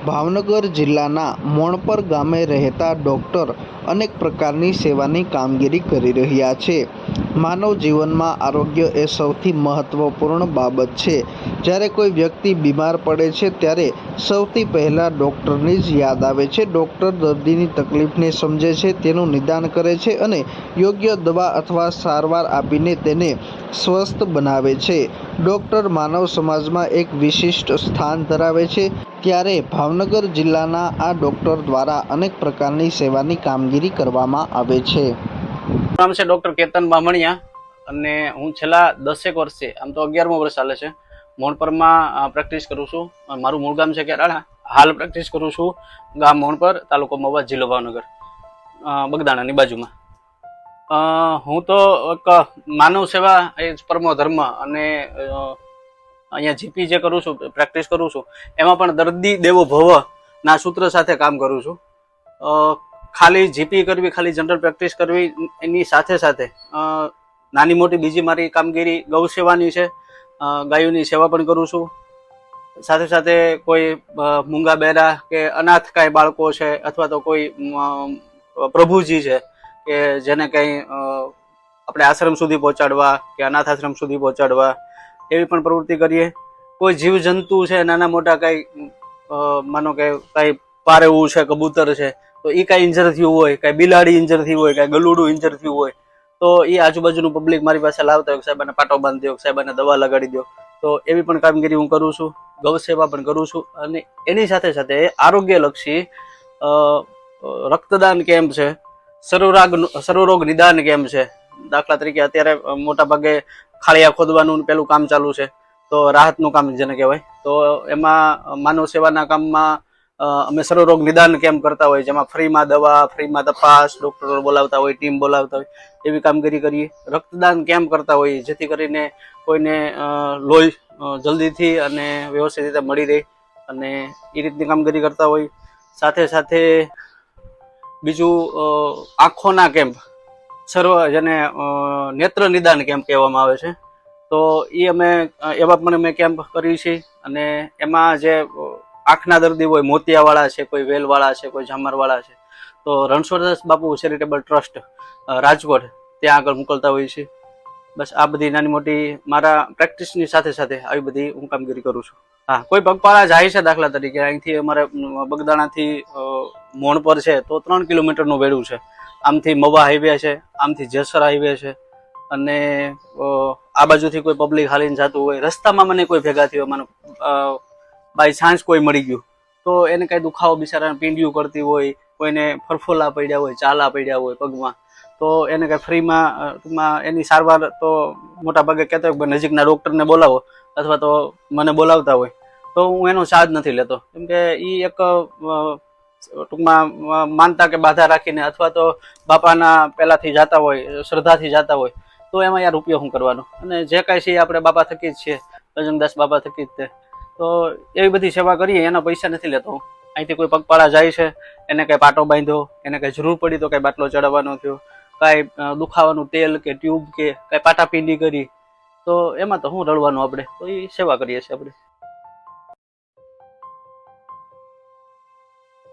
ભાવનગર જિલ્લાના મોણપર ગામે રહેતા ડૉક્ટર અનેક પ્રકારની સેવાની કામગીરી કરી રહ્યા છે। માનવ જીવનમાં આરોગ્ય એ સૌથી મહત્વપૂર્ણ બાબત છે। જ્યારે કોઈ વ્યક્તિ બીમાર પડે છે ત્યારે સૌથી પહેલાં ડૉક્ટરની જ યાદ આવે છે। ડૉક્ટર દર્દીની તકલીફને સમજે છે, તેનું નિદાન કરે છે અને યોગ્ય દવા અથવા સારવાર આપીને તેને સ્વસ્થ બનાવે છે। ડૉક્ટર માનવ સમાજમાં એક વિશિષ્ટ સ્થાન ધરાવે છે। ત્યારે ભાવનગર જિલ્લાના આ ડૉક્ટર દ્વારા અનેક પ્રકારની સેવાની કામગીરી કરવામાં આવે છે। નામ છે ડૉક્ટર કેતન બામણિયા અને હું છેલ્લા 10 વર્ષથી, આમ તો 11મું વર્ષ ચાલે છે, મોણપરમાં પ્રેક્ટિસ કરું છું। મારું મૂળ ગામ છે કેરાળા, હાલ પ્રેક્ટિસ કરું છું ગામ મોણપર, તાલુકો મહુવા, જિલ્લો ભાવનગર, બગદાણાની બાજુમાં। હું તો એક માનવ સેવા એ જ પરમો ધર્મ અને અહીંયા જીપી જે કરું છું, પ્રેક્ટિસ કરું છું, એમાં પણ દર્દી દેવો ભવ ના સૂત્ર સાથે કામ કરું છું। ખાલી જીપી કરવી, ખાલી જનરલ પ્રેક્ટિસ કરવી, એની સાથે સાથે નાની મોટી બીજી મારી કામગીરી ગૌ સેવાની છે। ગાયોની સેવા પણ કરું છું। સાથે સાથે કોઈ મૂંગા બહેરા કે અનાથ કાંઈ બાળકો છે અથવા તો કોઈ પ્રભુજી છે કે જેને કંઈ આપણે આશ્રમ સુધી પહોંચાડવા કે અનાથ આશ્રમ સુધી પહોંચાડવા, એવી પણ પ્રવૃત્તિ કરીએ। કોઈ જીવજંતુ છે નાના મોટા, કંઈ માનો કે કંઈ પારેવું છે, કબૂતર છે, તો એ કાંઈ ઇન્જર થયું હોય, કાંઈ બિલાડી ઇન્જર થયું હોય, કાંઈ ગલુડું ઇન્જર થયું હોય, તો એ આજુબાજુનું પબ્લિક મારી પાસે લાવતા હોય, સાહેબાને પાટો બાંધી દો, સાહેબાને દવા લગાડી દો, તો એવી પણ કામગીરી હું કરું છું। ગૌ સેવા પણ કરું છું અને એની સાથે સાથે આરોગ્યલક્ષી રક્તદાન કેમ્પ છે, સર્વરોગ નિદાન કેમ્પ છે। દાખલા તરીકે અત્યારે મોટા ભાગે ખાળિયા ખોદવાનું પેલું કામ ચાલુ છે, તો રાહતનું કામ જેને કહેવાય, તો એમાં માનવ સેવાના કામમાં અમે સર્વરોગ નિદાન કેમ્પ કરતા હોય, જેમાં ફ્રીમાં દવા, ફ્રીમાં તપાસ, ડૉક્ટરો બોલાવતા હોય, ટીમ બોલાવતા હોય, એવી કામગીરી કરીએ। રક્તદાન કેમ્પ કરતા હોઈએ જેથી કરીને કોઈને લોહી જલ્દીથી અને વ્યવસ્થિત રીતે મળી રહે, અને એ રીતની કામગીરી કરતા હોય। સાથે સાથે બીજું આંખોના કેમ્પ, જેને નેત્ર નિદાન કેમ્પ કહેવામાં આવે છે, તો એ અમે એવા પણ અમે કેમ્પ કરીએ છીએ। અને એમાં જે આંખના દર્દી હોય, મોતિયાવાળા છે, કોઈ વેલવાળા છે, કોઈ ઝામરવાળા છે, તો રણછોડદાસ બાપુ ચેરિટેબલ ટ્રસ્ટ રાજકોટ, ત્યાં આગળ મોકલતા હોઈએ છીએ। બસ આ બધી નાની મોટી મારા પ્રેક્ટિસની સાથે સાથે આવી બધી હું કામગીરી કરું છું। હા, કોઈ પગપાળા જાય છે, દાખલા તરીકે અહીંથી અમારે બગદાણાથી મોણપર છે તો 3 કિલોમીટરનું વેડું છે, આમથી મવા હાઈવે છે, આમથી જેસર હાઈવે છે, અને આ બાજુથી કોઈ પબ્લિક હાલીને જતું હોય, રસ્તામાં મને કોઈ ભેગા થયો, મને બાય ચાન્સ કોઈ મળી ગયું, તો એને કાંઈ દુખાવો, બિચારાને પીંડિયું કરતી હોય, કોઈને ફરફોલા પડ્યા હોય, ચાલા પડ્યા હોય પગમાં, તો એને કાંઈ ફ્રીમાં એની સારવાર તો મોટા ભાગે કહેતા હોય નજીકના ડૉક્ટરને બોલાવો, અથવા તો મને બોલાવતા હોય, તો હું એનો ચાર્જ નથી લેતો, કેમ કે એ એક ટૂંકમાં માનતા કે બાધા રાખીને, અથવા તો બાપાના પહેલાંથી જતા હોય, શ્રદ્ધાથી જતા હોય, તો એમાં યાર રૂપિયો શું કરવાનો, અને જે કાંઈ છે આપણે બાપા થકી જ છીએ, બજરંગદાસ બાપા થકી જ તે, તો એવી બધી સેવા કરીએ, એના પૈસા નથી લેતો હું। અહીંથી કોઈ પગપાળા જાય છે, એને કંઈ પાટો બાંધ્યો, એને કંઈ જરૂર પડી તો કંઈ બાટલો ચડાવવાનો થયો, કાંઈ દુખાવાનું તેલ કે ટ્યુબ કે કાંઈ પાટાપીંડી કરી, તો એમાં તો શું રડવાનું આપણે, તો એ સેવા કરીએ છીએ આપણે।